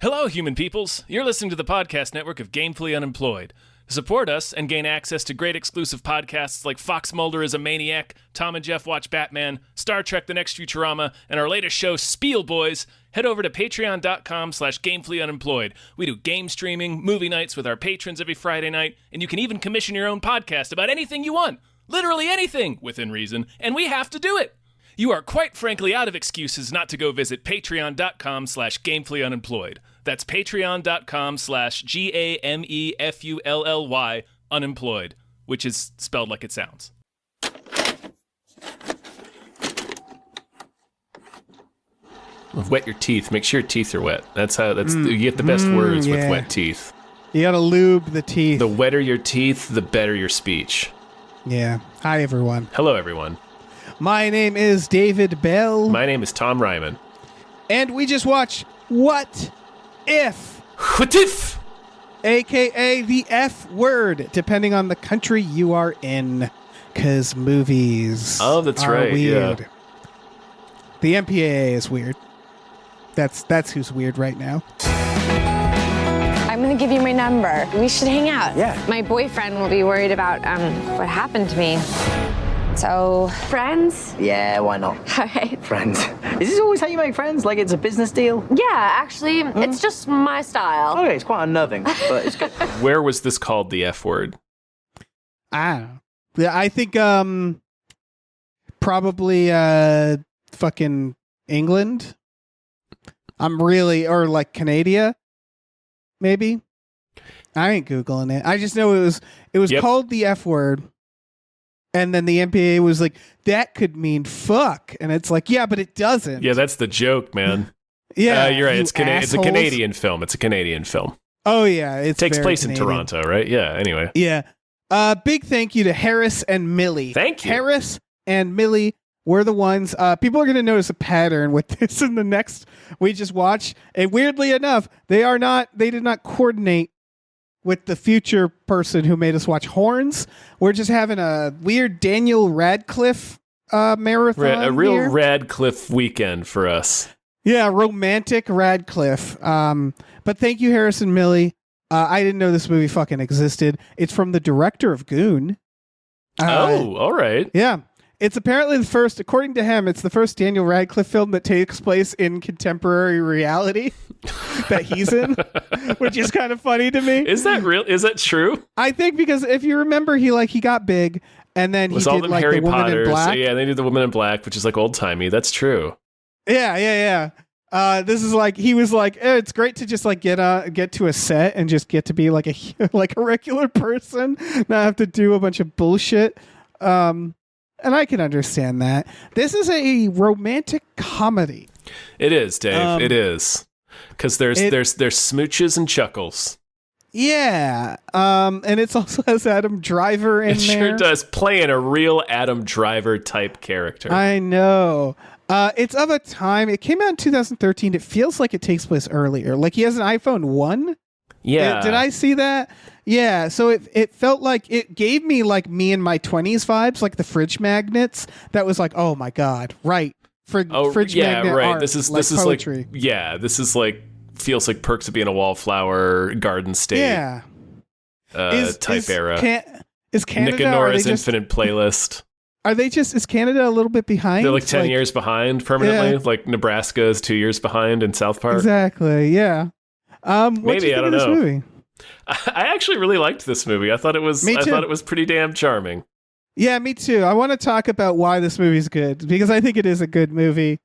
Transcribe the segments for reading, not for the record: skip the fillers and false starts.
Hello, human peoples. You're listening to the podcast network of Gamefully Unemployed. To support us and gain access to great exclusive podcasts like Fox Mulder is a Maniac, Tom and Jeff Watch Batman, Star Trek The Next Futurama, and our latest show, Spiel Boys, head over to patreon.com/gamefullyunemployed. We do game streaming, movie nights with our patrons every Friday night, and you can even commission your own podcast about anything you want. Literally anything, within reason, and we have to do it. You are quite frankly out of excuses not to go visit patreon.com/gamefullyunemployed. That's patreon.com/GAMEFULLY unemployed, which is spelled like it sounds. Wet your teeth. Make sure your teeth are wet. You get the best words with wet teeth. You gotta lube the teeth. The wetter your teeth, the better your speech. Yeah. Hi, everyone. Hello, everyone. My name is David Bell. My name is Tom Ryman. And we just watched What If? What if? AKA the F word, depending on the country you are in. Because movies that's are right, weird. yeah. The MPAA is weird. That's who's weird right now. I'm going to give you my number. We should hang out. Yeah. My boyfriend will be worried about what happened to me. So, friends? Yeah, why not? All right. Friends. Is this always how you make friends? Like it's a business deal? Yeah, actually, it's just my style. Okay, it's quite unnerving, but it's good. Where was this called the F word? I don't know. Yeah, I think probably fucking England. Or like Canada, maybe. I ain't Googling it. I just know it was called the F word. And then the MPAA was like, that could mean fuck. And it's like, yeah, but it doesn't. Yeah, that's the joke, man. Yeah. You're right. It's a assholes. Canadian film. It's a Canadian film. Oh, yeah. It takes place in Toronto, right? Yeah, anyway. Yeah. Big thank you to Harris and Millie. Thank you. Harris and Millie were the ones. People are going to notice a pattern with this in the next we just watched. And weirdly enough, they did not coordinate with the future person who made us watch Horns. We're just having a weird Daniel Radcliffe marathon. A real here. Radcliffe weekend for us. Yeah, romantic Radcliffe. But thank you, Harrison Millie. I didn't know this movie fucking existed. It's from the director of Goon. All right. Yeah. It's apparently the first, according to him, it's the first Daniel Radcliffe film that takes place in contemporary reality that he's in, which is kind of funny to me. Is that real? Is that true? I think because if you remember, he got big and then he did like Harry the Woman Potters. in Black. Yeah, they did the Woman in Black, which is like old timey. That's true. Yeah. This is like he was like, it's great to just like get to a set and just get to be like a regular person, not have to do a bunch of bullshit. And I can understand that. This is a romantic comedy. It is, Dave. It is. Because there's smooches and chuckles. Yeah. And it also has Adam Driver in there. It sure does. Playing a real Adam Driver type character. I know. It's of a time. It came out in 2013. It feels like it takes place earlier. Like he has an iPhone 1. Yeah. Did I see that? Yeah. So it felt like it gave me like me in my 20s vibes, like the fridge magnets. That was like, oh my God. Right. Fridge magnet right. art, This is poetry. This is like feels like Perks of Being a Wallflower, Garden State. Yeah. Type era. Is Canada Nick and Nora's Infinite Playlist. Is Canada a little bit behind? They're like 10 years behind permanently. Yeah. Like Nebraska is 2 years behind in South Park. Exactly. Yeah. Maybe, I don't know. Movie? I actually really liked this movie. I thought it was pretty damn charming. Yeah, me too. I want to talk about why this movie's good because I think it is a good movie.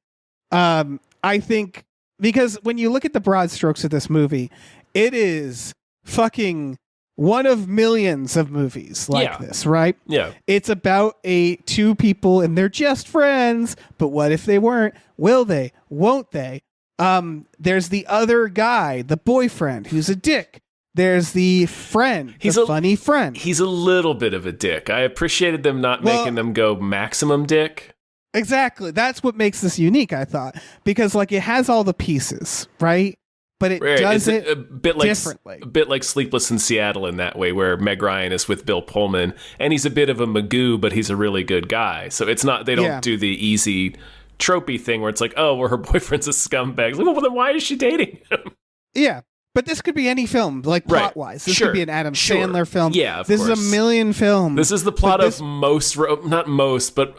I think because when you look at the broad strokes of this movie, it is fucking one of millions of movies like this, right? Yeah. It's about two people and they're just friends, but what if they weren't? Will they? Won't they? There's the other guy, the boyfriend, who's a dick. There's the friend, funny friend. He's a little bit of a dick. I appreciated them not making them go maximum dick. Exactly. That's what makes this unique, I thought. Because like it has all the pieces, right? But it does it a bit like, differently. A bit like Sleepless in Seattle in that way, where Meg Ryan is with Bill Pullman, and he's a bit of a magoo, but he's a really good guy. So it's not, they don't do the easy tropey thing where it's like, oh, well, her boyfriend's a scumbag. Like, well, then why is she dating him? Yeah. But this could be any film, like Right. plot-wise. This Sure. could be an Adam Sure. Sandler film. Yeah, of this course. is a million films. This is the plot But this- of not most, but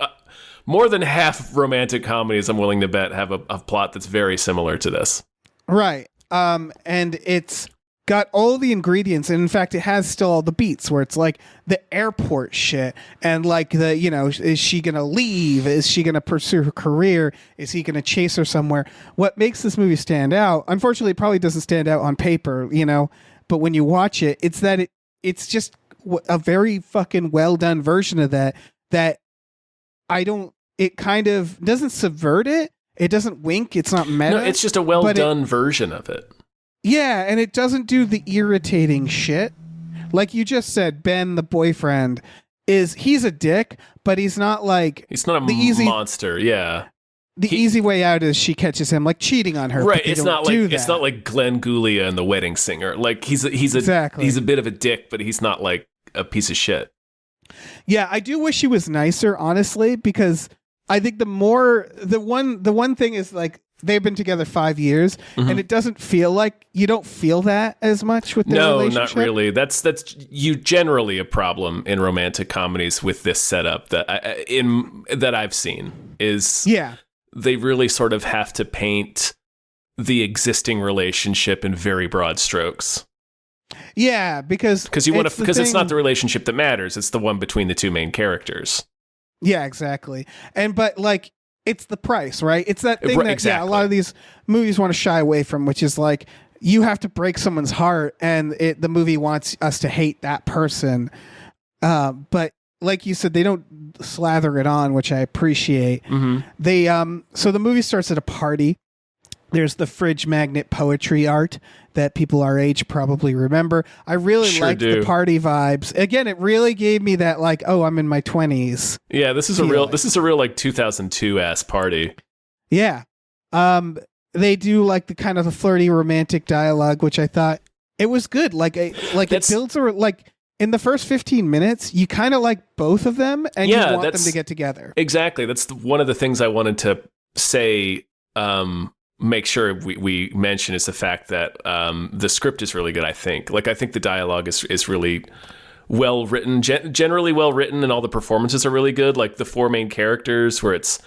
more than half romantic comedies, I'm willing to bet, have a plot that's very similar to this. Right. And it's got all the ingredients, and in fact, it has still all the beats where it's like the airport shit and like the, is she going to leave? Is she going to pursue her career? Is he going to chase her somewhere? What makes this movie stand out, unfortunately, it probably doesn't stand out on paper, but when you watch it, it's that it's just a very fucking well done version of that it kind of doesn't subvert it. It doesn't wink. It's not meta. No, it's just a well done version of it. Yeah, and it doesn't do the irritating shit. Like you just said, Ben, the boyfriend, he's a dick, but he's not like... He's not monster, yeah. The easy way out is she catches him like cheating on her. Right, but it's not like Glenn Guglia and The Wedding Singer. Like he's a bit of a dick, but he's not like a piece of shit. Yeah, I do wish he was nicer, honestly, because I think the one thing is like they've been together 5 years, and it doesn't feel like you don't feel that as much with their relationship. No, not really. That's generally a problem in romantic comedies with this setup that I've seen is they really sort of have to paint the existing relationship in very broad strokes. Yeah, because it's not the relationship that matters. It's the one between the two main characters. Yeah, exactly. But like, it's the price, right? It's that thing that exactly. a lot of these movies want to shy away from, which is like you have to break someone's heart, and the movie wants us to hate that person. But like you said, they don't slather it on, which I appreciate. They so the movie starts at a party. There's the fridge magnet poetry art that people our age probably remember. I really liked the party vibes. Again, it really gave me that like, oh, I'm in my 20s. Yeah, this is a real like 2002 ass party. Yeah. They do like the kind of the flirty romantic dialogue, which I thought it was good. It builds like in the first 15 minutes, you kind of like both of them and you want them to get together. Exactly. That's one of the things I wanted to say, make sure we mention is the fact that the script is really good, I think. I think the dialogue is really well written, generally well written, and all the performances are really good. Like the four main characters, where it's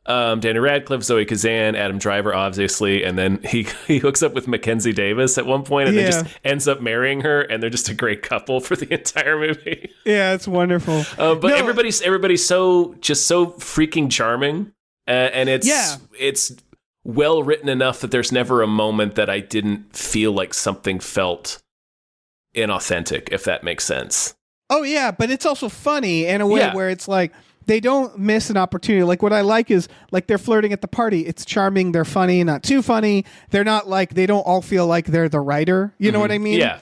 Daniel Radcliffe, Zoe Kazan, Adam Driver, obviously, and then he hooks up with Mackenzie Davis at one point, and then just ends up marrying her, and they're just a great couple for the entire movie. Yeah, it's wonderful. Everybody's so freaking charming, and it's well written enough that there's never a moment that I didn't feel like something felt inauthentic, if that makes sense. Oh yeah, but it's also funny in a way where it's like they don't miss an opportunity. Like what I like is like they're flirting at the party. It's charming. They're funny, not too funny. They're not like, they don't all feel like they're the writer. You know what I mean? Yeah.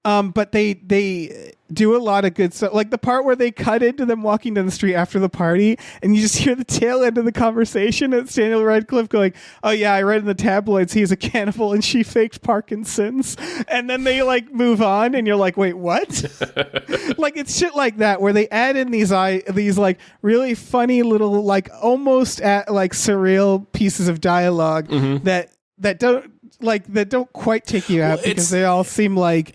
But they do a lot of good stuff. Like the part where they cut into them walking down the street after the party, and you just hear the tail end of the conversation. It's Daniel Radcliffe going, "Oh yeah, I read in the tabloids he's a cannibal and she faked Parkinson's," and then they like move on, and you're like, "Wait, what?" Like it's shit like that where they add in these like really funny little like almost like surreal pieces of dialogue that don't quite take you out because they all seem like.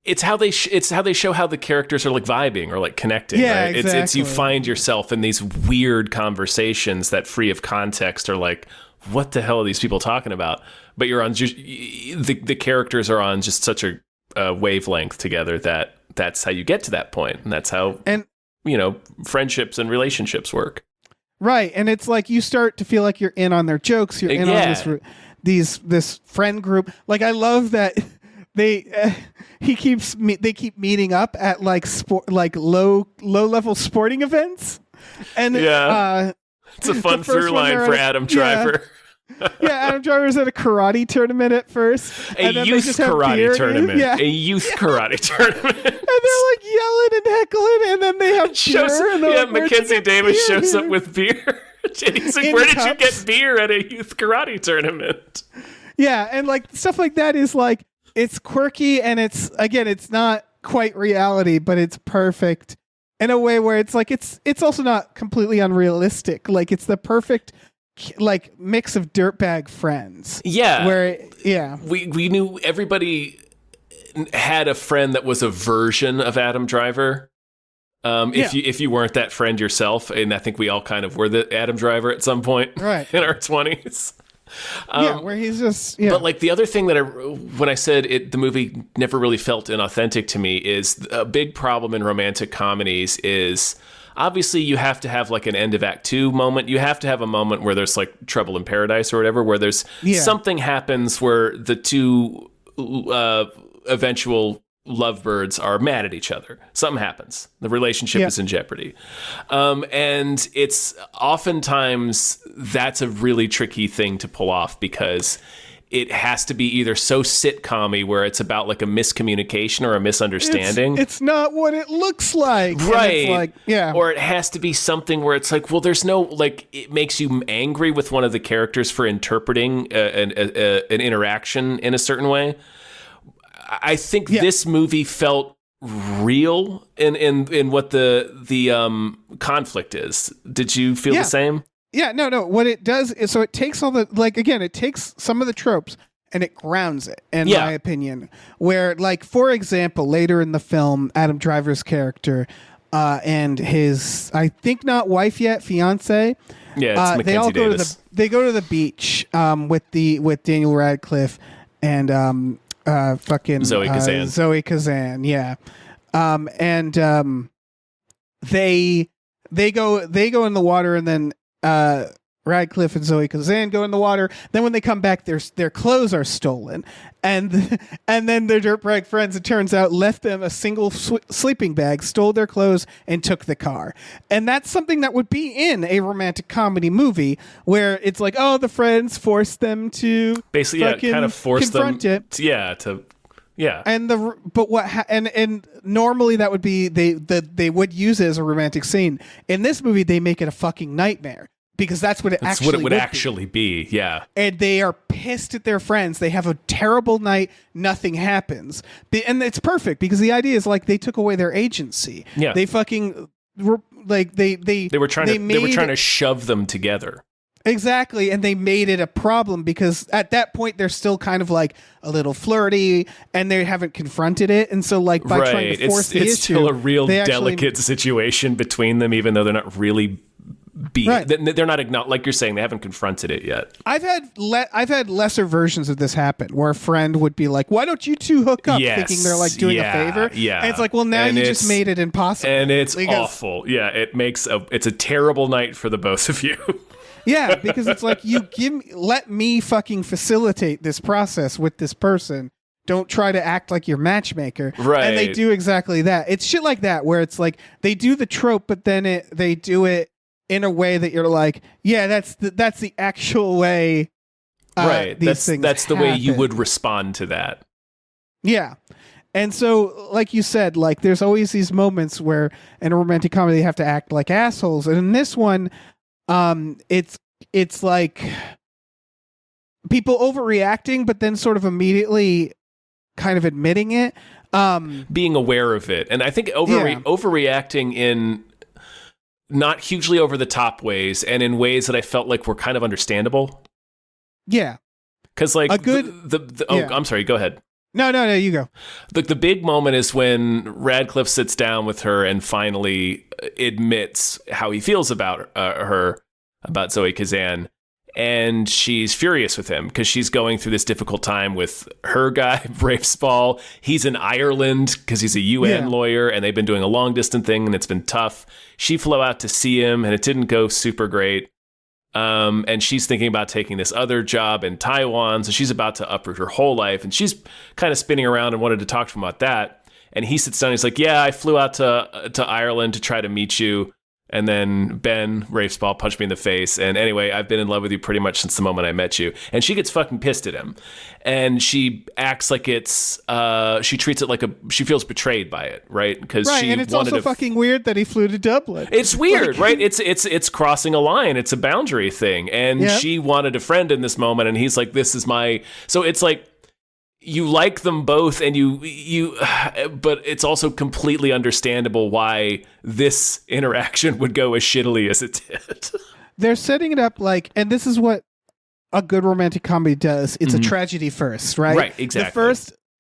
It's how they show how the characters are like vibing or like connecting. Yeah, right? Exactly. It's you find yourself in these weird conversations that, free of context, are like, what the hell are these people talking about? But you're on just the characters are on just such a wavelength together that's how you get to that point, and that's how friendships and relationships work. Right, and it's like you start to feel like you're in on their jokes. You're in on this friend group. Like I love that. They keep meeting up at like low level sporting events, and it's a fun through line for Adam Driver. Adam Driver's at a karate tournament at first, a youth karate tournament, a youth karate tournament, and they're like yelling and heckling, and then they have beer. Mackenzie Davis shows up with beer, and he's like, "Where did you get beer at a youth karate tournament?" Yeah, and like stuff like that is like. It's quirky, and it's not quite reality, but it's perfect in a way where it's like it's also not completely unrealistic. Like it's the perfect like mix of dirtbag friends. Yeah. Where We knew everybody had a friend that was a version of Adam Driver. If you weren't that friend yourself, and I think we all kind of were the Adam Driver at some point in our 20s. Where he's just But like the other thing that when I said the movie never really felt inauthentic to me is a big problem in romantic comedies is obviously you have to have like an end of Act 2 moment. You have to have a moment where there's like trouble in paradise or whatever, where there's something happens where the two eventual lovebirds are mad at each other. Something happens. The relationship is in jeopardy. And it's oftentimes that's a really tricky thing to pull off because it has to be either so sitcom-y where it's about like a miscommunication or a misunderstanding. It's not what it looks like. Right. It's like, Or it has to be something where it's like, well, there's no, like, it makes you angry with one of the characters for interpreting an interaction in a certain way. I think this movie felt real in what the conflict is. Did you feel the same? Yeah, no. What it does is, so it takes all the, like, again, it takes some of the tropes and it grounds it, in my opinion. Where, like, for example, later in the film, Adam Driver's character and his, I think not wife yet, fiance. Yeah, it's they all go Davis. they go to the beach with Daniel Radcliffe and fucking Zoe Kazan. Zoe Kazan, yeah. They go in the water, and then Radcliffe and Zoe Kazan go in the water. Then when they come back, their clothes are stolen, and then their dirtbag friends, it turns out, left them a single sleeping bag, stole their clothes, and took the car. And that's something that would be in a romantic comedy movie where it's like, oh, the friends forced them to basically kind of force them it. And normally that would be they would use it as a romantic scene. In this movie, they make it a fucking nightmare. Because that's what it would actually be. Yeah. And they are pissed at their friends. They have a terrible night. Nothing happens. And it's perfect because the idea is like they took away their agency. Yeah. They fucking like they were trying to shove them together. Exactly. And they made it a problem because at that point they're still kind of like a little flirty and they haven't confronted it. And so like by trying to force the issue, it's still a real delicate situation between them, even though they're not really they're not like you're saying, they haven't confronted it yet. I've had lesser versions of this happen where a friend would be like, why don't you two hook up, thinking they're like doing a favor. Yeah. And it's like, well, now you just made it impossible. And it's awful. Yeah. It's a terrible night for the both of you. Yeah. Because it's like, let me fucking facilitate this process with this person. Don't try to act like your matchmaker. Right. And they do exactly that. It's shit like that where it's like they do the trope, but then they do it in a way that you're like, yeah, that's the actual way. Right. That's the way you would respond to that. Yeah. And so, like you said, like there's always these moments where in a romantic comedy they have to act like assholes. And in this one, it's like people overreacting, but then sort of immediately kind of admitting it. Being aware of it. And I think overreacting in not hugely over the top ways and in ways that I felt like were kind of understandable. Yeah. Because like a good, I'm sorry, go ahead. No, you go. The big moment is when Radcliffe sits down with her and finally admits how he feels about about Zoe Kazan. And she's furious with him because she's going through this difficult time with her guy, Rafe Spall. He's in Ireland because he's a UN lawyer and they've been doing a long distance thing and it's been tough. She flew out to see him and it didn't go super great. And she's thinking about taking this other job in Taiwan. So she's about to uproot her whole life. And she's kind of spinning around and wanted to talk to him about that. And he sits down and he's like, yeah, I flew out to Ireland to try to meet you. And then Ben, Rafe Spall, punched me in the face. And anyway, I've been in love with you pretty much since the moment I met you. And she gets fucking pissed at him. And she acts like she treats it like she feels betrayed by it, right? Because and it's also fucking weird that he flew to Dublin. It's weird, right? It's crossing a line. It's a boundary thing. And she wanted a friend in this moment. And he's like, this is my... So it's like, you like them both and but it's also completely understandable why this interaction would go as shittily as it did. they're setting it up like, and this is what a good romantic comedy does. It's a tragedy first, right? Right, exactly.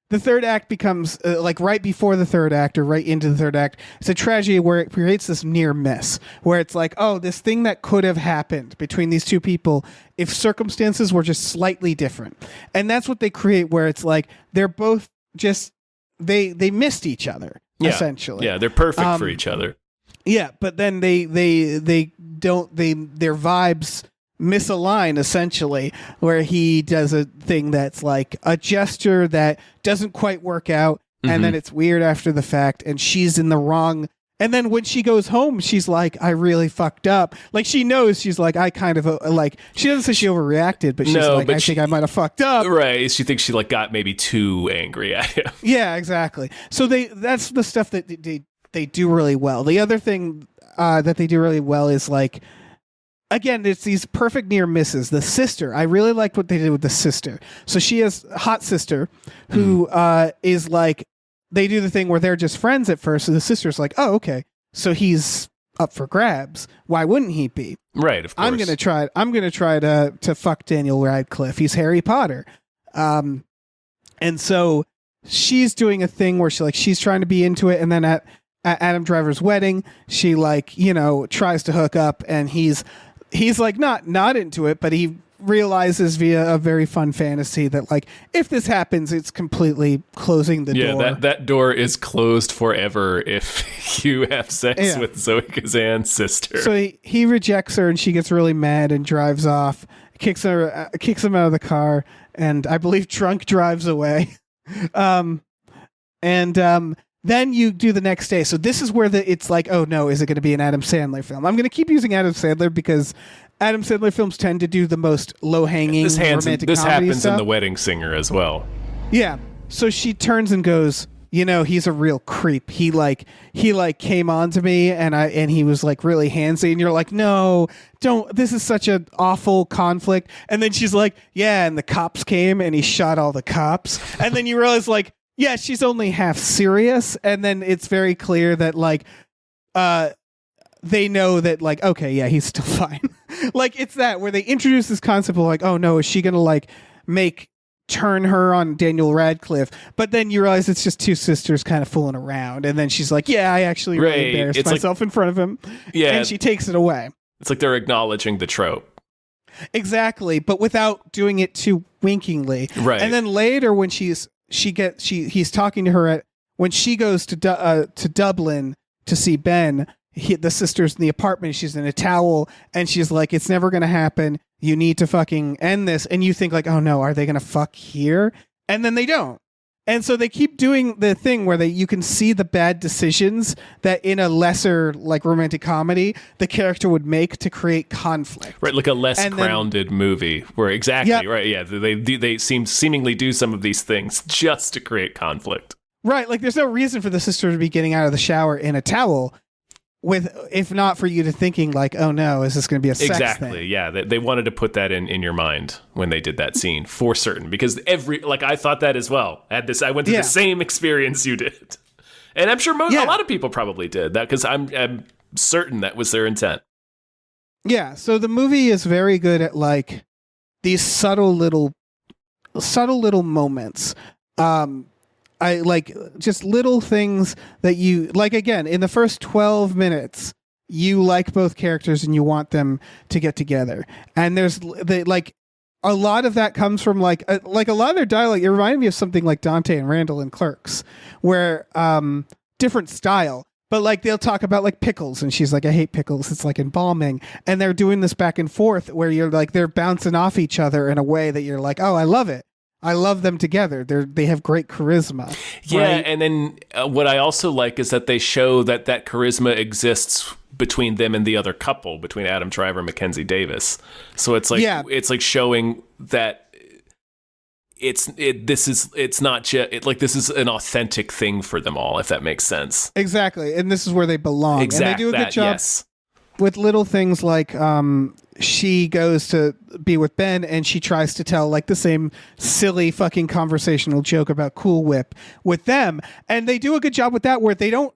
The third act becomes like right before the third act or right into the third act. It's a tragedy where it creates this near miss, where it's like, oh, this thing that could have happened between these two people if circumstances were just slightly different. And that's what they create, where it's like they're both just they missed each other essentially. Yeah, they're perfect for each other. Yeah, but then their vibes misalign essentially, where he does a thing that's like a gesture that doesn't quite work out, and then it's weird after the fact, and she's in the wrong. And then when she goes home, she's like, I really fucked up. Like, she knows, she's like, I kind of like, she doesn't say she overreacted, but she's I think I might have fucked up. Right. She thinks she like got maybe too angry at him. Yeah, exactly. So that's the stuff that they do really well. The other thing that they do really well is like, again, it's these perfect near misses. The sister, I really liked what they did with the sister. So she has a hot sister who is like, they do the thing where they're just friends at first. So the sister's like, oh, okay. So he's up for grabs. Why wouldn't he be? Right, of course. I'm gonna try to fuck Daniel Radcliffe. He's Harry Potter. And so she's doing a thing where she's trying to be into it, and then at Adam Driver's wedding, she tries to hook up, and he's like not into it, but he realizes via a very fun fantasy that like if this happens, it's completely closing the door. Yeah, that door is closed forever if you have sex with Zoe Kazan's sister. So he rejects her, and she gets really mad and drives off, kicks him out of the car, and I believe drunk drives away. Then you do the next day. So this is where it's like, oh no, is it going to be an Adam Sandler film? I'm going to keep using Adam Sandler because Adam Sandler films tend to do the most low-hanging romantic this comedy happens stuff. in The Wedding Singer as well. Yeah. So she turns and goes, he's a real creep. He came on to me, and he was like really handsy, and you're like, no, don't. This is such an awful conflict. And then she's like, yeah, and the cops came, and he shot all the cops. And then you realize like, yeah, she's only half serious, and then it's very clear that like, they know that like, okay, yeah, he's still fine. Like it's that where they introduce this concept of like, oh no, is she gonna like turn her on Daniel Radcliffe? But then you realize it's just two sisters kind of fooling around, and then she's like, yeah, I actually really embarrassed myself in front of him. Yeah, and she takes it away. It's like they're acknowledging the trope. Exactly, but without doing it too winkingly. Right. And then later when he's talking to her when she goes to Dublin to see Ben, the sister's in the apartment, she's in a towel, and she's like, it's never going to happen. You need to fucking end this. And you think like, oh no, are they going to fuck here? And then they don't. And so they keep doing the thing where you can see the bad decisions that in a lesser like romantic comedy, the character would make to create conflict. Right. Like a less grounded movie where right. Yeah. They seemingly do some of these things just to create conflict. Right. Like there's no reason for the sister to be getting out of the shower in a towel. If not for you to thinking like, oh no, is this going to be a sex thing? Yeah. They wanted to put that in your mind when they did that scene for certain, because I thought that as well. I went through the same experience you did, and I'm sure a lot of people probably did that because I'm certain that was their intent. Yeah. So the movie is very good at like these subtle little moments. I like just little things that you like. Again, in the first 12 minutes, you like both characters and you want them to get together. And there's a lot of that comes from like a lot of their dialogue. It reminded me of something like Dante and Randall in Clerks, where different style. But like they'll talk about like pickles, and she's like, I hate pickles. It's like embalming. And they're doing this back and forth where you're like, they're bouncing off each other in a way that you're like, oh, I love it. I love them together. They have great charisma. Yeah, right? And then what I also like is that they show that charisma exists between them and the other couple, between Adam Driver and Mackenzie Davis. So it's like it's like showing that this is an authentic thing for them all, if that makes sense. Exactly, and this is where they belong. Exactly, and they do a good job. Yes. With little things like she goes to be with Ben and she tries to tell like the same silly fucking conversational joke about Cool Whip with them, and they do a good job with that where they don't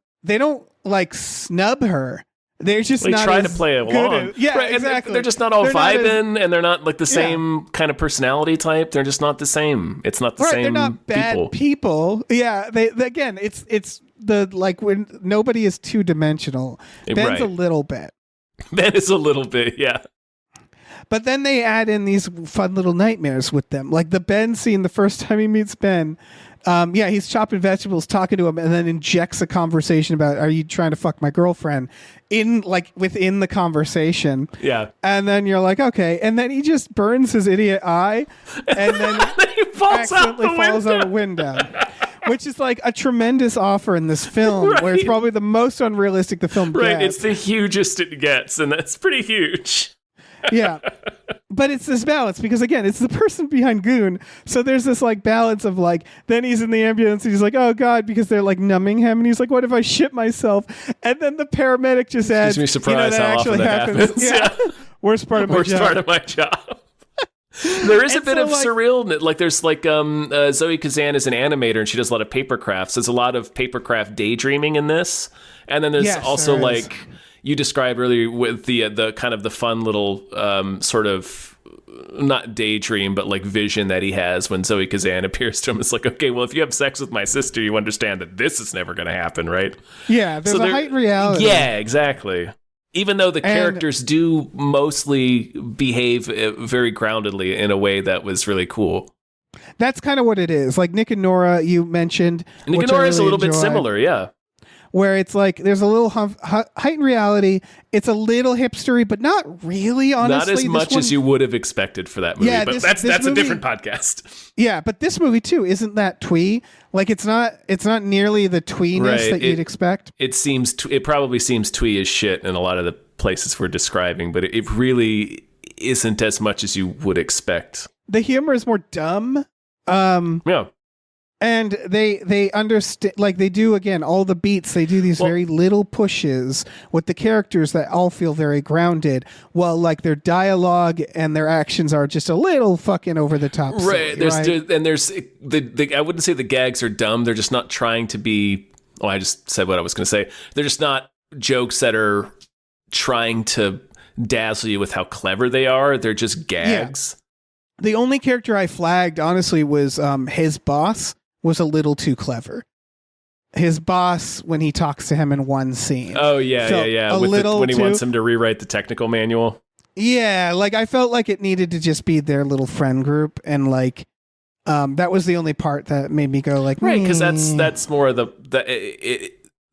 like snub her. They're just They not try to as play good along. Yeah, right, exactly. They're just not all They're not vibing, and they're not like the same kind of personality type. They're just not the same. It's not the same. They're not bad people. Yeah, they again, it's the like when nobody is two dimensional. Ben's a little bit. Ben is a little bit, yeah. But then they add in these fun little nightmares with them, like the Ben scene. The first time he meets Ben. He's chopping vegetables, talking to him, and then injects a conversation about, "Are you trying to fuck my girlfriend?" within the conversation. Yeah. And then you're like, okay. And then he just burns his idiot eye, and then he falls out a window. Which is like a tremendous offer in this film, where it's probably the most unrealistic the film gets. Right, it's the hugest it gets, and that's pretty huge. Yeah. But it's this balance because, again, it's the person behind Goon. So there's this like balance of like, then he's in the ambulance and he's like, oh God, because they're like numbing him. And he's like, what if I shit myself? And then the paramedic just adds, Gives me surprise how often that happens. Yeah. Worst part of my job. There is a bit of surreal, like there's like Zoe Kazan is an animator and she does a lot of paper crafts. There's a lot of paper craft daydreaming in this. And then there's also like... You described earlier with the kind of the fun little sort of not daydream, but like vision that he has when Zoe Kazan appears to him. It's like, okay, well, if you have sex with my sister, you understand that this is never going to happen, right? Yeah, there's a heightened reality. Yeah, exactly. Even though the characters do mostly behave very groundedly in a way that was really cool. That's kind of what it is. Like Nick and Nora, you mentioned. Nick and Nora is a little bit similar, yeah. Where it's like there's a little heightened reality. It's a little hipstery, but not really, honestly. Not as much as you would have expected for that movie, but that's movie, a different podcast. Yeah, but this movie too isn't that twee. Like it's not nearly the tweeness that you'd expect. It probably seems twee as shit in a lot of the places we're describing, but it really isn't as much as you would expect. The humor is more dumb. Yeah. And they understand, like they do, again, all the beats, they do these very little pushes with the characters that all feel very grounded, while like their dialogue and their actions are just a little fucking over the top. Right. Silly, There's I wouldn't say the gags are dumb. They're just not trying to be, I just said what I was going to say. They're just not jokes that are trying to dazzle you with how clever they are. They're just gags. Yeah. The only character I flagged, honestly, was his boss. Was a little too clever. His boss, when he talks to him in one scene. Oh, yeah. When he wants him to rewrite the technical manual. Yeah, like I felt like it needed to just be their little friend group. And like, that was the only part that made me go like, right, because that's more of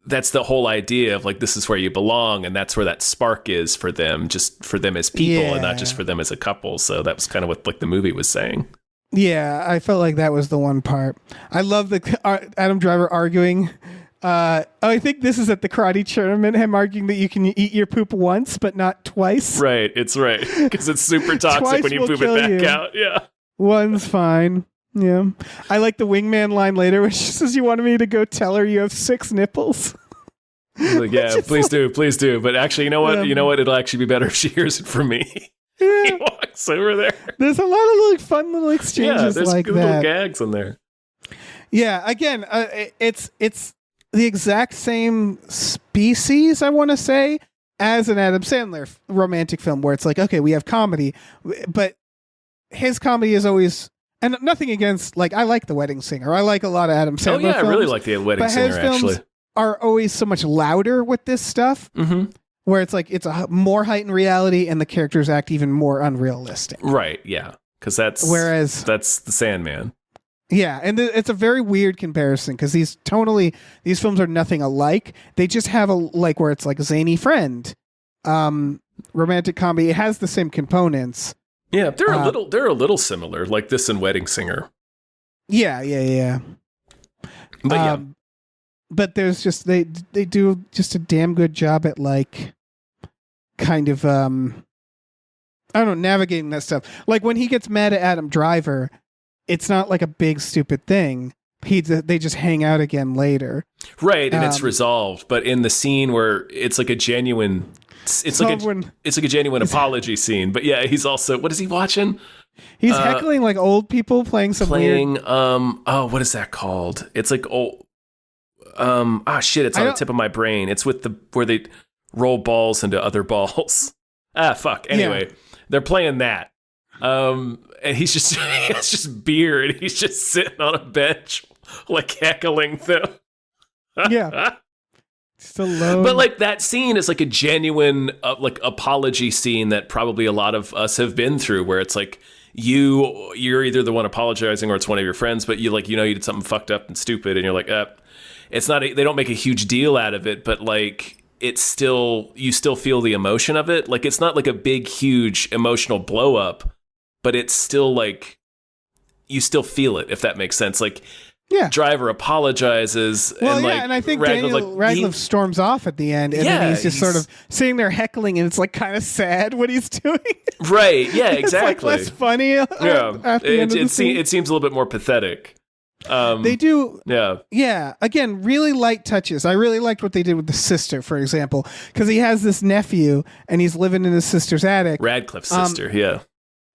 that's the whole idea of like, this is where you belong. And that's where that spark is for them, just for them as people and not just for them as a couple. So that was kind of what like the movie was saying. Yeah, I felt like that was the one part. I love the Adam Driver arguing. I think this is at the karate tournament, him arguing that you can eat your poop once, but not twice. Right, it's right. Because it's super toxic when you poop it back out. Yeah. One's fine. Yeah. I like the wingman line later, which says, you wanted me to go tell her you have 6 nipples. Like, yeah, please do. But actually, you know what? You know what? It'll actually be better if she hears it from me. Yeah. He walks over there. There's a lot of like fun little exchanges like that. There's little gags in there. Yeah, again, it's the exact same species, I want to say, as an Adam Sandler romantic film, where it's like, okay, we have comedy, but his comedy is always, and nothing against, like, I like The Wedding Singer. I like a lot of Adam Sandler films. Oh yeah, I really like The Wedding Singer, actually. Are always so much louder with this stuff. Mm-hmm. Where it's like it's a more heightened reality and the characters act even more unrealistic. Right, yeah. Because that's the Sandman. Yeah, and it's a very weird comparison because these films are nothing alike. They just have a like where it's like a zany friend, romantic comedy. It has the same components. Yeah, they're a little similar, like this and Wedding Singer. Yeah. But yeah. But there's just they do just a damn good job at like kind of I don't know, navigating that stuff. Like when he gets mad at Adam Driver, it's not like a big stupid thing. They just hang out again later. Right, and it's resolved. But in the scene where it's like a genuine it's like a genuine apology scene. But yeah, he's also, what is he watching? He's heckling like old people playing weird what is that called? It's like old it's on the tip of my brain. It's with roll balls into other balls. Fuck. Anyway, they're playing that. And he's just, he has just beer and he's just sitting on a bench, like heckling them. Yeah. Just alone. But like that scene is like a genuine like apology scene that probably a lot of us have been through, where it's like you're either the one apologizing or it's one of your friends, but you did something fucked up and stupid, and you're like, it's not. They don't make a huge deal out of it, but like it's still, you still feel the emotion of it. Like it's not like a big, huge emotional blow up, but it's still like you still feel it, if that makes sense. Like. Yeah. Driver apologizes. Well, and and I think Daniel Radcliffe storms off at the end, and then he's just sort of sitting there heckling, and it's like kind of sad what he's doing. Right? Yeah, exactly. It's like less funny. It seems a little bit more pathetic. They do. Yeah. Yeah. Again, really light touches. I really liked what they did with the sister, for example, because he has this nephew, and he's living in his sister's attic. Radcliffe's sister. Yeah.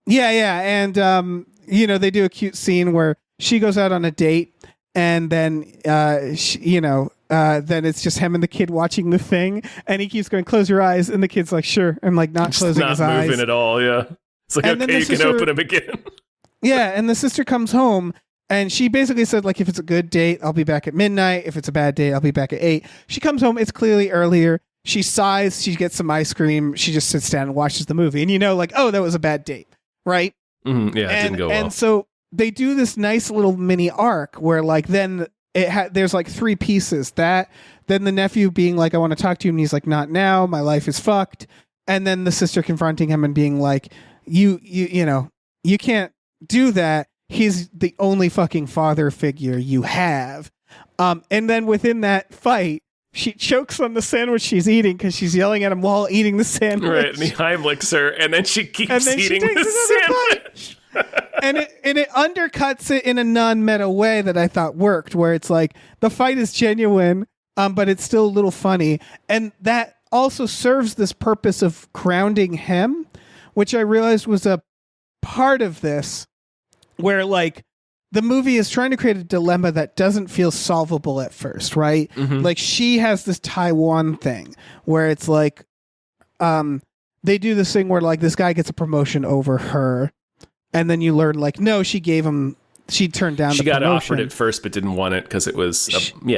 Yeah, and they do a cute scene where she goes out on a date, and then then it's just him and the kid watching The Thing, and he keeps going, "Close your eyes," and the kid's like, "Sure," and like not closing his eyes, not moving at all. Yeah, it's like, and okay, you can open them again. Yeah, and the sister comes home, and she basically said, like, if it's a good date, I'll be back at midnight. If it's a bad date, I'll be back at 8. She comes home, it's clearly earlier. She sighs, she gets some ice cream, she just sits down and watches the movie, and like, oh, that was a bad date, right? Mm-hmm. Yeah, it didn't go well. And so they do this nice little mini arc where like then there's like 3 pieces. That then the nephew being like, I want to talk to you, and he's like, not now, my life is fucked. And then the sister confronting him and being like, you can't do that. He's the only fucking father figure you have. And then within that fight, she chokes on the sandwich she's eating because she's yelling at him while eating the sandwich. Right, and he Heimlichs her, and then she keeps eating the sandwich. and it undercuts it in a non-meta way that I thought worked, where it's like the fight is genuine, but it's still a little funny, and that also serves this purpose of grounding him, which I realized was a part of this, where like the movie is trying to create a dilemma that doesn't feel solvable at first, right? Mm-hmm. Like she has this Taiwan thing where it's like they do this thing where like this guy gets a promotion over her. And then you learn, like, no, she turned down the promotion. She got offered it first, but didn't want it because it was,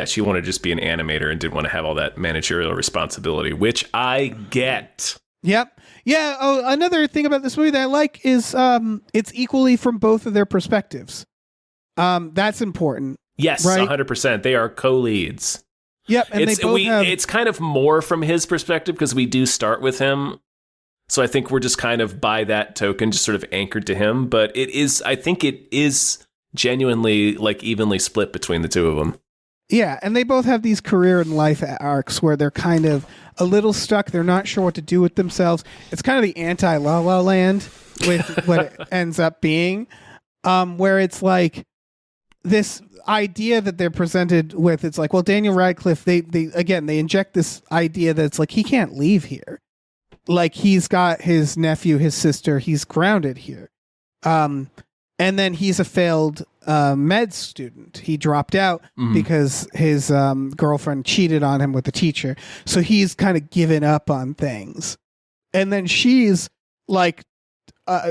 she wanted to just be an animator and didn't want to have all that managerial responsibility, which I get. Yep. Yeah. Oh, another thing about this movie that I like is it's equally from both of their perspectives. That's important. Yes, right? 100%. They are co-leads. Yep. And it's kind of more from his perspective because we do start with him. So I think we're just kind of by that token, just sort of anchored to him. But I think it is genuinely like evenly split between the two of them. Yeah. And they both have these career and life arcs where they're kind of a little stuck. They're not sure what to do with themselves. It's kind of the anti-La La Land with what it ends up being, where it's like this idea that they're presented with. It's like, well, Daniel Radcliffe, they inject this idea that it's like, he can't leave here. Like he's got his nephew, his sister, he's grounded here. And then he's a failed med student. He dropped out because his girlfriend cheated on him with the teacher. So he's kind of given up on things. And then she's like,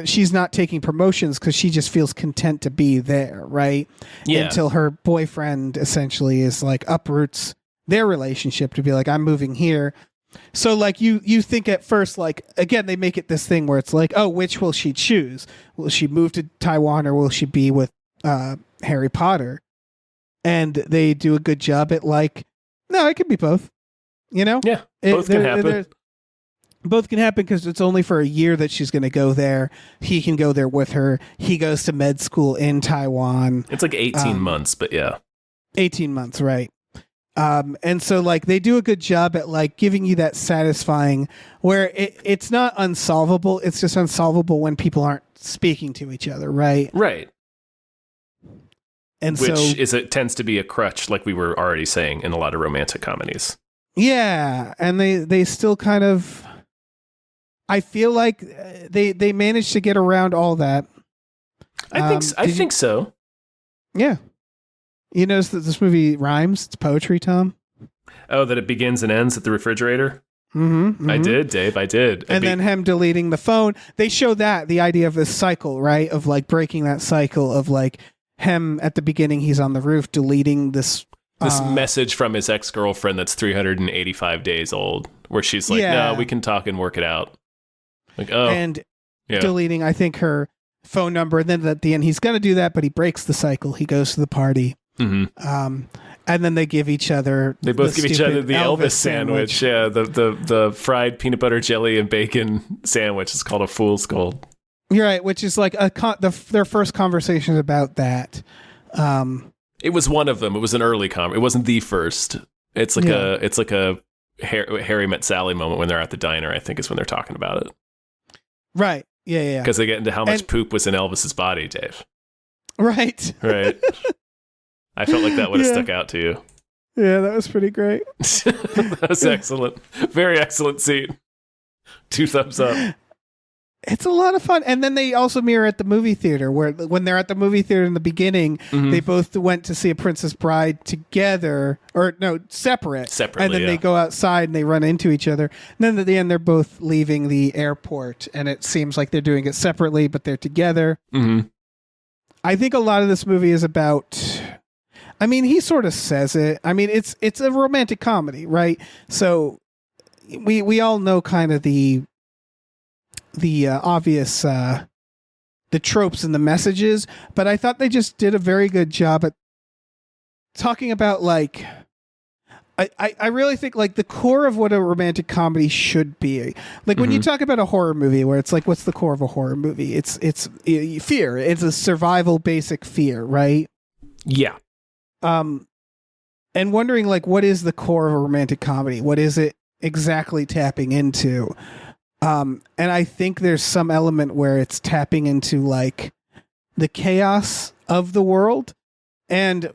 she's not taking promotions because she just feels content to be there, right? Yeah. Until her boyfriend essentially is like uproots their relationship to be like, I'm moving here. So like you think at first, like, again, they make it this thing where it's like, oh, which will she choose? Will she move to Taiwan or will she be with Harry Potter? And they do a good job at like, no, it could be both. Yeah, both can happen. Both can happen because it's only for a year that she's going to go there. He can go there with her. He goes to med school in Taiwan. It's like 18 months, but yeah. 18 months, right. And so like they do a good job at like giving you that satisfying where it's not unsolvable. It's just unsolvable when people aren't speaking to each other. Right. Right. And it tends to be a crutch, like we were already saying in a lot of romantic comedies. Yeah. And they still kind of, I feel like they managed to get around all that. I think so. Yeah. You notice that this movie rhymes? It's poetry, Tom? Oh, that it begins and ends at the refrigerator? I did, Dave. I did. And then him deleting the phone. They show that, the idea of this cycle, right? Of like breaking that cycle of like him at the beginning, he's on the roof deleting this message from his ex-girlfriend that's 385 days old, where she's like, no, we can talk and work it out. Like, and deleting, I think, her phone number. And then at the end, he's going to do that, but he breaks the cycle. He goes to the party. And then they give each other. They both give each other the Elvis sandwich. Yeah, the fried peanut butter jelly and bacon sandwich is called a Fool's Gold. You're right, which is like their first conversation about that. It was one of them. It was an early It wasn't the first. It's like a Harry Met Sally moment when they're at the diner. I think is when they're talking about it. Right. Yeah. Because they get into how much poop was in Elvis's body, Dave. Right. Right. I felt like that would have stuck out to you. Yeah, that was pretty great. That was excellent. Very excellent scene. 2 thumbs up. It's a lot of fun. And then they also mirror at the movie theater, where when they're at the movie theater in the beginning, they both went to see A Princess Bride together, or no, separately. And then they go outside and they run into each other. And then at the end, they're both leaving the airport, and it seems like they're doing it separately, but they're together. I think a lot of this movie is about... I mean, he sort of says it. I mean, it's a romantic comedy, right? So we all know kind of the obvious the tropes and the messages, but I thought they just did a very good job at talking about like I really think like the core of what a romantic comedy should be. Like when you talk about a horror movie, where it's like, what's the core of a horror movie? It's fear. It's a survival basic fear, right? Yeah. And wondering like, what is the core of a romantic comedy? What is it exactly tapping into? And I think there's some element where it's tapping into like the chaos of the world and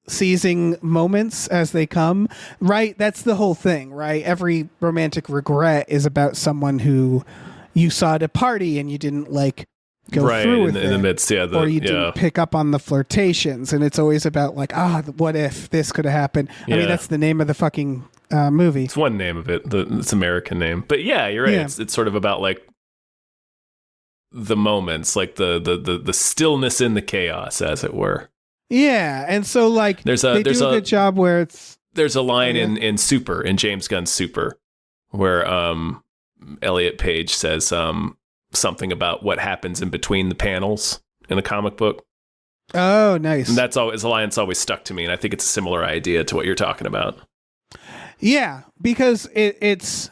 seizing moments as they come, right? That's the whole thing, right? Every romantic regret is about someone who you saw at a party and you didn't like go through with in the midst, or you didn't pick up on the flirtations, and it's always about like, what if this could have happened? I mean, that's the name of the fucking movie. It's one name of it, it's American name, but yeah, you're right. Yeah. It's sort of about like the moments, like the stillness in the chaos, as it were. Yeah, and so like they do a good job where there's a line in James Gunn's Super where Elliot Page says something about what happens in between the panels in a comic book. Oh, nice. And that's always a line that's always stuck to me, and I think it's a similar idea to what you're talking about. Yeah, because that's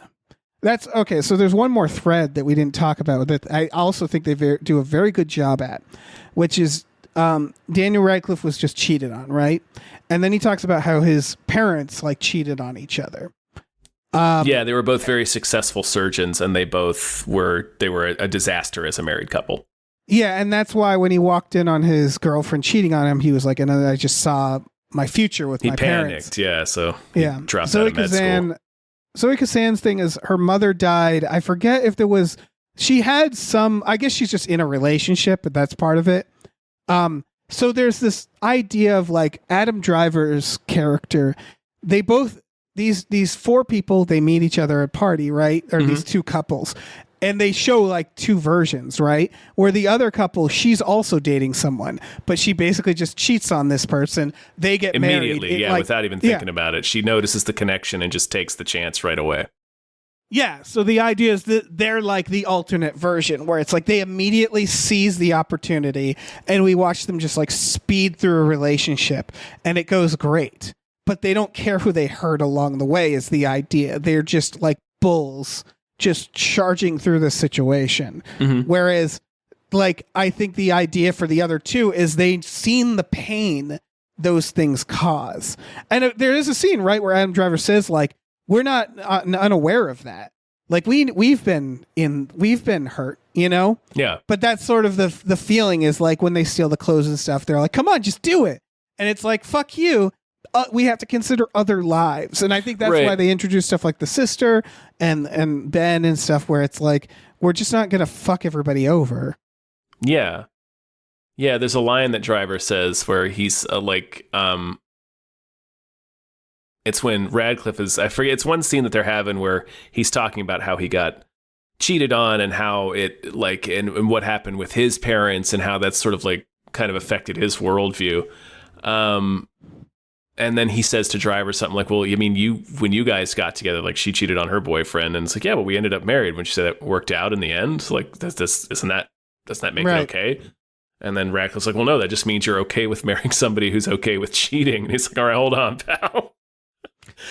okay. So there's one more thread that we didn't talk about that I also think they do a very good job at, which is Daniel Radcliffe was just cheated on, right? And then he talks about how his parents like cheated on each other. Yeah, they were both very successful surgeons, and they were a disaster as a married couple. Yeah, and that's why when he walked in on his girlfriend cheating on him, he was like, and then I just saw my future with my parents. He panicked, yeah, so he dropped out of med school. Zoe Kazan's thing is her mother died. I forget if there was... She had some... I guess she's just in a relationship, but that's part of it. So there's this idea of like Adam Driver's character. They both... These 4 people, they meet each other at a party, right? Or these 2 couples. And they show like 2 versions, right? Where the other couple, she's also dating someone, but she basically just cheats on this person. They get immediately, married. Yeah, without even thinking about it. She notices the connection and just takes the chance right away. Yeah, so the idea is that they're like the alternate version, where it's like they immediately seize the opportunity, and we watch them just like speed through a relationship, and it goes great. But they don't care who they hurt along the way is the idea. They're just like bulls just charging through the situation. Whereas like, I think the idea for the other 2 is they've seen the pain those things cause. And there is a scene, right, where Adam Driver says like, we're not unaware of that. Like we've been hurt, you know? Yeah. But that's sort of the feeling is like when they steal the clothes and stuff, they're like, come on, just do it. And it's like, fuck you. We have to consider other lives. And I think that's why they introduce stuff like the sister and Ben and stuff where it's like, we're just not going to fuck everybody over. Yeah. Yeah, there's a line that Driver says where he's it's when Radcliffe is, I forget, it's one scene that they're having where he's talking about how he got cheated on and how it like, and what happened with his parents and how that's sort of like kind of affected his worldview. And then he says to Driver something like, well, I mean, when you guys got together, like she cheated on her boyfriend. And it's like, yeah, well, we ended up married. When she said it worked out in the end, like doesn't that make it okay? And then Radcliffe's like, well, no, that just means you're okay with marrying somebody who's okay with cheating. And he's like, all right, hold on, pal.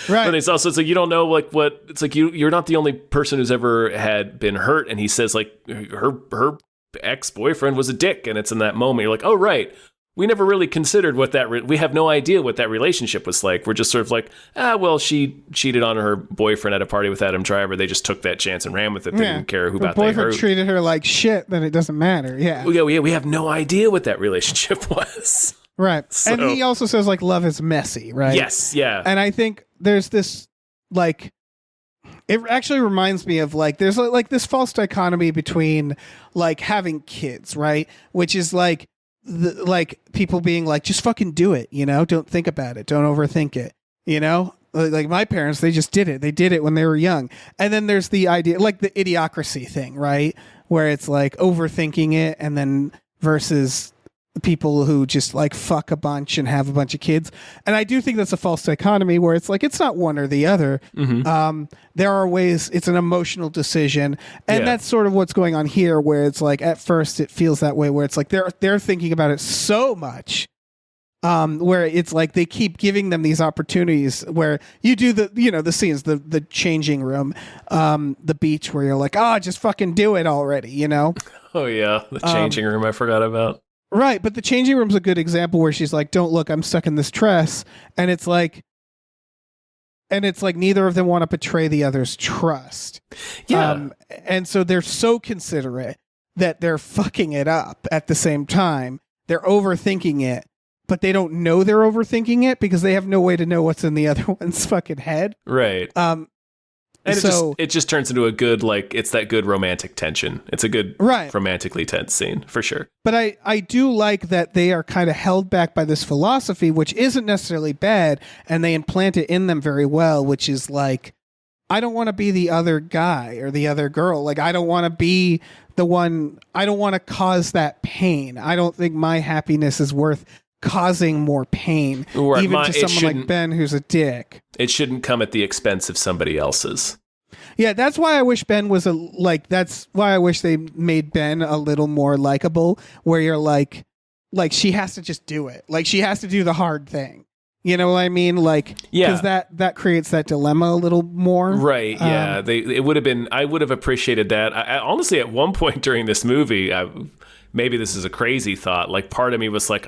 Right. But it's like, you don't know, like what, it's like, you're not the only person who's ever had been hurt. And he says like her ex-boyfriend was a dick. And it's in that moment, you're like, oh, right. We never really considered what we have no idea what that relationship was like. We're just sort of like, well, she cheated on her boyfriend at a party with Adam Driver. They just took that chance and ran with it. They didn't care who about they hurt. Boyfriend treated her like shit, then it doesn't matter. Yeah. We have no idea what that relationship was. Right. So, and he also says like love is messy, right? Yes. Yeah. And I think there's this like, it actually reminds me of like, there's like this false dichotomy between like having kids, right? Which is like, like people being like, just fucking do it, you know, don't think about it, don't overthink it, you know, like my parents, they just did it, they did it when they were young. And then there's the idea like the idiocracy thing, right, where it's like overthinking it, and then versus people who just like fuck a bunch and have a bunch of kids. And I do think that's a false dichotomy where it's like it's not one or the other. There are ways, it's an emotional decision, and that's sort of what's going on here, where it's like at first it feels that way, where it's like they're thinking about it so much, where it's like they keep giving them these opportunities where you do the scenes, the changing room, the beach, where you're like, just fucking do it already, you know. Oh yeah, the changing room I forgot about. Right, but the changing room's a good example where she's like, don't look, I'm stuck in this dress. And it's like neither of them want to betray the other's trust. Yeah. And so they're so considerate that they're fucking it up at the same time. They're overthinking it, but they don't know they're overthinking it because they have no way to know what's in the other one's fucking head. Right. And it just turns into a good, like, it's that good romantic tension. It's a good romantically tense scene, for sure. But I do like that they are kind of held back by this philosophy, which isn't necessarily bad, and they implant it in them very well, which is like, I don't want to be the other guy or the other girl. Like, I don't want to be the one, I don't want to cause that pain. I don't think my happiness is worth causing more pain, even to someone like Ben, who's a dick. It shouldn't come at the expense of somebody else's. Yeah, that's why I wish Ben was that's why I wish they made Ben a little more likable, where you're like she has to just do it. Like she has to do the hard thing. You know what I mean? Like, because that creates that dilemma a little more. Right. Yeah. It would have been, I would have appreciated that. I honestly, at one point during this movie, maybe this is a crazy thought. Like part of me was like,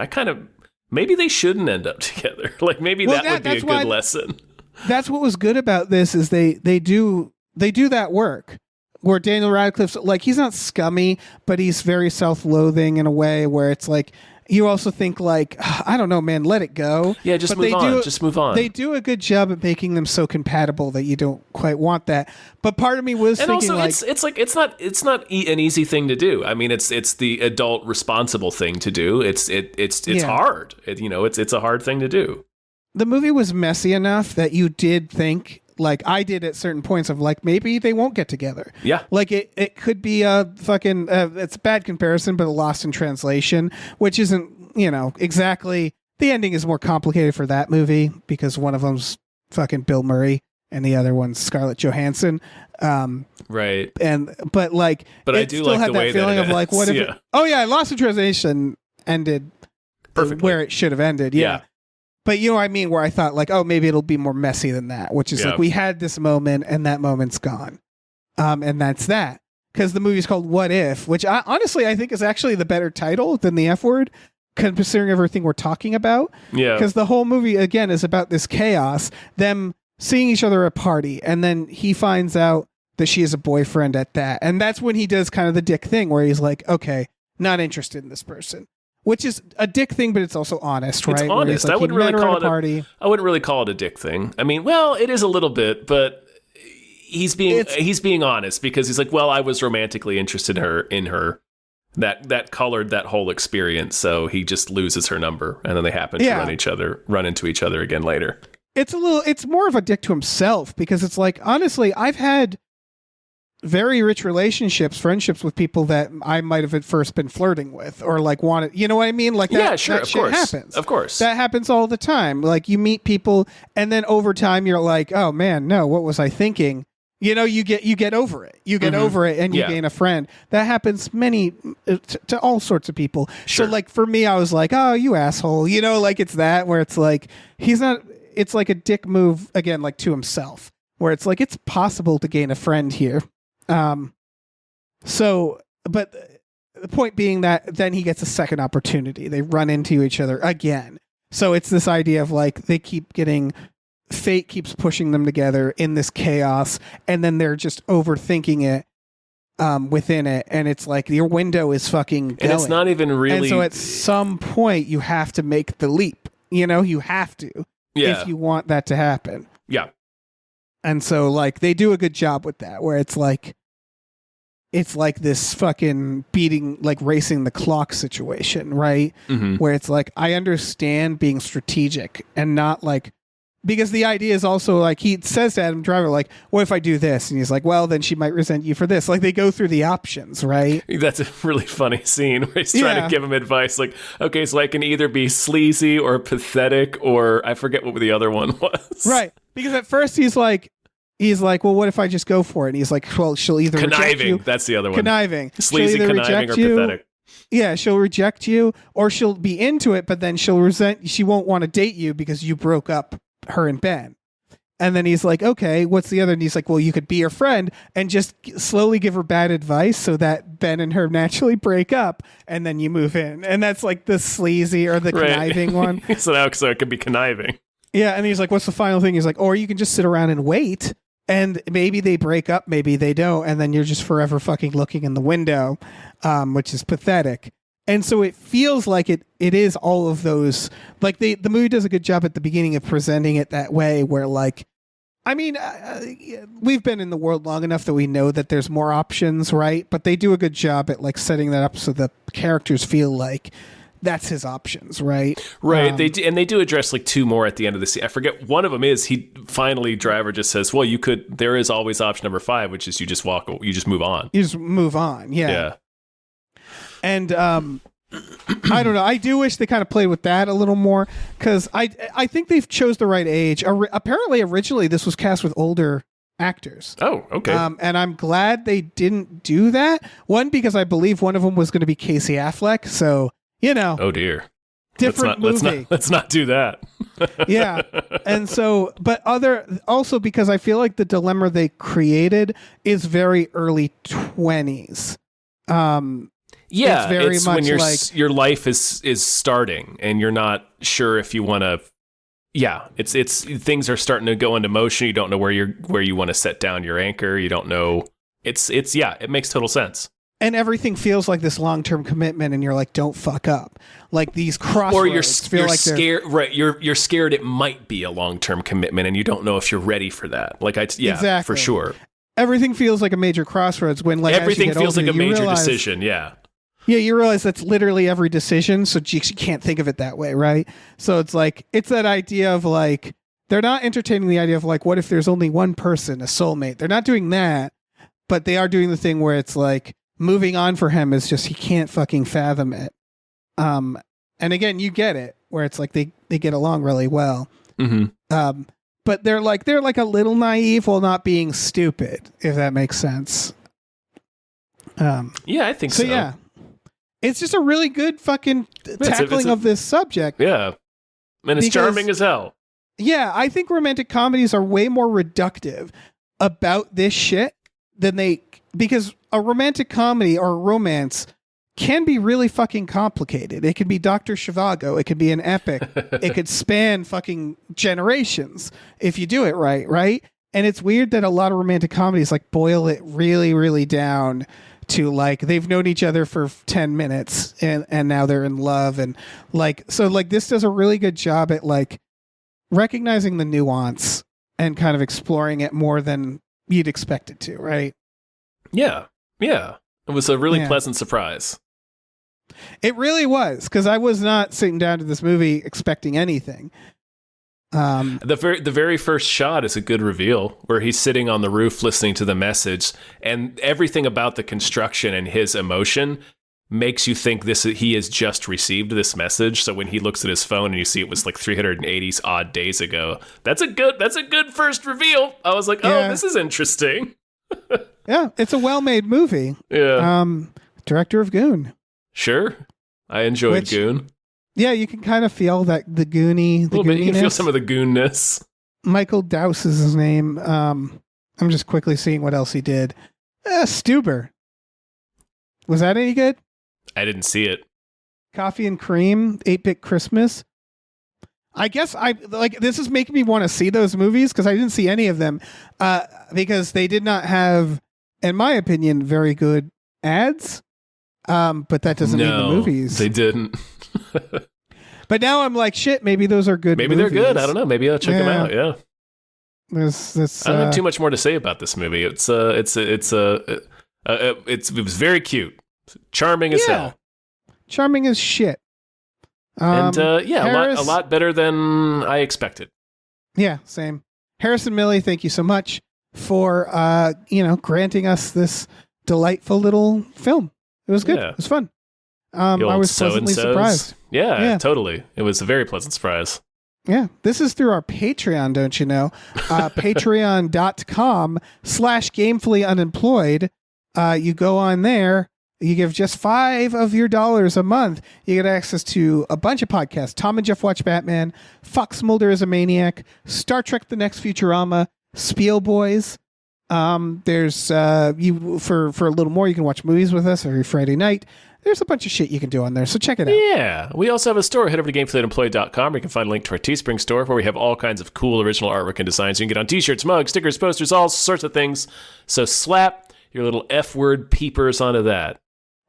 maybe they shouldn't end up together. Like maybe that would be a good lesson. That's what was good about this is they do that work where Daniel Radcliffe's like, he's not scummy, but he's very self-loathing in a way where it's like, you also think like, I don't know, man, let it go. Yeah, just move on. They do a good job at making them so compatible that you don't quite want that. But part of me was thinking also, it's not an easy thing to do. I mean, it's the adult responsible thing to do. It's hard. It's a hard thing to do. The movie was messy enough that you did think, like I did at certain points, of like, maybe they won't get together. Yeah. Like it could be a fucking, it's a bad comparison, but a Lost in Translation, which isn't, exactly, the ending is more complicated for that movie because one of them's fucking Bill Murray and the other one's Scarlett Johansson. Right. But I do still like had the way that feeling of like, what if, Lost in Translation ended perfectly where it should have ended. Yeah. But you know what I mean? Where I thought like, maybe it'll be more messy than that, which is like we had this moment and that moment's gone. And that's that. Because the movie's called What If, which honestly I think is actually the better title than the F word, considering everything we're talking about. Yeah. Because the whole movie, again, is about this chaos, them seeing each other at a party, and then he finds out that she has a boyfriend at that. And that's when he does kind of the dick thing where he's like, okay, not interested in this person. Which is a dick thing, but it's also honest, right? It's honest. Like, I wouldn't really call it a dick thing. I mean, well, it is a little bit, but he's being honest because he's like, well, I was romantically interested in her. That colored that whole experience. So he just loses her number, and then they happen to run into each other again later. it's more of a dick to himself, because it's like, honestly, I've had very rich friendships with people that I might have at first been flirting with, or like wanted, you know what I mean? Like that, yeah, sure, that of shit course. happens. Of course. That happens all the time. Like you meet people and then over time you're like, oh man, no, what was I thinking? You know, you get over it. You get over it and you gain a friend. That happens to all sorts of people. Sure. So like for me, I was like, oh, you asshole. You know, like it's that where it's like, it's like a dick move again, like to himself, where it's like, it's possible to gain a friend here. But the point being that then he gets a second opportunity. They run into each other again. So it's this idea of like, fate keeps pushing them together in this chaos, and then they're just overthinking it within it, and it's like your window is fucking going. And it's not even really. And so at some point you have to make the leap. You know, you have to if you want that to happen. Yeah. And so like they do a good job with that, where it's like this fucking racing the clock situation, right? Mm-hmm. Where it's like, I understand being strategic and not like, because the idea is also like, he says to Adam Driver, like, what if I do this? And he's like, well, then she might resent you for this. Like they go through the options, right? That's a really funny scene where he's trying to give him advice. Like, okay, so I can either be sleazy or pathetic, or I forget what the other one was. Right. Because at first he's like, well, what if I just go for it? And he's like, well, she'll either reject you. That's the other one. Conniving. Sleazy, conniving, or pathetic. Yeah, she'll reject you, or she'll be into it, but then she'll resent. She won't want to date you because you broke up her and Ben. And then he's like, okay, what's the other? And he's like, well, you could be her friend and just slowly give her bad advice so that Ben and her naturally break up, and then you move in. And that's like the sleazy or the conniving one. So it could be conniving. Yeah, and he's like, what's the final thing? He's like, or you can just sit around and wait, and maybe they break up, maybe they don't, and then you're just forever fucking looking in the window, which is pathetic. And so it feels like it is all of those, like the movie does a good job at the beginning of presenting it that way, where like, I mean, we've been in the world long enough that we know that there's more options, right? But they do a good job at like setting that up so the characters feel like that's his options, right? Right. They do address like two more at the end of the scene. I forget. One of them is Driver just says, well, there is always option number 5, which is you just move on. You just move on. Yeah. And I don't know. I do wish they kind of played with that a little more, because I think they've chose the right age. Apparently, originally this was cast with older actors. Oh, okay. And I'm glad they didn't do that. One, because I believe one of them was going to be Casey Affleck. So, you know. Oh dear. Different movie. Let's not do that. Yeah. And so, but also because I feel like the dilemma they created is very early 20s. Yeah, it's very much when like your life is starting and you're not sure if you want to. Yeah, it's things are starting to go into motion. You don't know where you want to set down your anchor. You don't know. It makes total sense. And everything feels like this long-term commitment, and you're like, don't fuck up. Like these crossroads. Or you're scared. Right, you're scared it might be a long-term commitment, and you don't know if you're ready for that. Like exactly. For sure. Everything feels like a major crossroads when like everything feels older, like a major decision. Yeah. Yeah, you realize that's literally every decision, so you can't think of it that way, right? So it's like, it's that idea of like, they're not entertaining the idea of like, what if there's only one person, a soulmate? They're not doing that, but they are doing the thing where it's like, moving on for him is just, he can't fucking fathom it. And again, you get it, where it's like they get along really well. Mm-hmm. But they're like a little naive while not being stupid, if that makes sense. Yeah, I think so. Yeah. It's just a really good fucking tackling of this subject. Yeah. And it's charming as hell. Yeah, I think romantic comedies are way more reductive about this shit because a romantic comedy or romance can be really fucking complicated. It could be Dr. Zhivago. It could be an epic. It could span fucking generations if you do it right? And it's weird that a lot of romantic comedies like boil it really, really down to like they've known each other for 10 minutes and now they're in love, and like so like this does a really good job at like recognizing the nuance and kind of exploring it more than you'd expect it to, right? Yeah. It was a really pleasant surprise. It really was, because I was not sitting down to this movie expecting anything. The very first shot is a good reveal where he's sitting on the roof listening to the message, and everything about the construction and his emotion makes you think he has just received this message. So when he looks at his phone and you see it was like 380 odd days ago, that's a good first reveal. I was like, oh, this is interesting. Yeah, it's a well-made movie. Yeah. Director of Goon. Sure. I enjoyed Goon. Yeah, you can kind of feel that the Goonie. A little bit. You can feel some of the Goonness. Michael Dowse is his name. I'm just quickly seeing what else he did. Stuber. Was that any good? I didn't see it. Coffee and Cream, 8-Bit Christmas. I guess this is making me want to see those movies because I didn't see any of them because they did not have, in my opinion, very good ads. But that doesn't mean the movies. They didn't. But now I'm like, shit, maybe those are good Maybe movies. They're good. I don't know. Maybe I'll check them out. Yeah. I don't have too much more to say about this movie. It was very cute. Charming as hell. Charming as shit. A lot better than I expected. Yeah, same. Harrison Millie, thank you so much for granting us this delightful little film. It was good. Yeah. It was fun. I was pleasantly surprised. Yeah, totally. It was a very pleasant surprise. Yeah. This is through our Patreon, don't you know? Patreon.com/gamefullyunemployed. You go on there. You give just $5 of your dollars a month. You get access to a bunch of podcasts. Tom and Jeff Watch Batman, Fox Mulder is a Maniac, Star Trek The Next Futurama, Spiel Boys. There's you for a little more, you can watch movies with us every Friday night. There's a bunch of shit you can do on there, so check it out. Yeah. We also have a store. Head over to gamefullyunemployed.com where you can find a link to our Teespring store where we have all kinds of cool original artwork and designs. You can get on t-shirts, mugs, stickers, posters, all sorts of things. So slap your little F-word peepers onto that.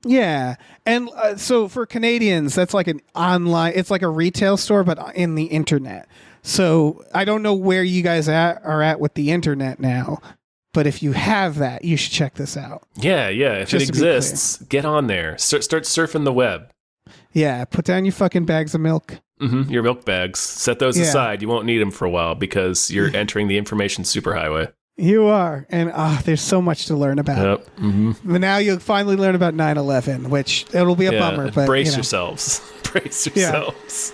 Yeah. And so for Canadians, that's like an online, it's like a retail store, but in the internet. So I don't know where you guys are at with the internet now, but if you have that, you should check this out. Yeah. If it exists, get on there. Start surfing the web. Yeah. Put down your fucking bags of milk. Mm-hmm, your milk bags. Set those aside. You won't need them for a while because you're entering the information superhighway. You are. And there's so much to learn about. Yep. Mm-hmm. But now you'll finally learn about 9/11, which it'll be a bummer. But brace yourselves. Brace yourselves.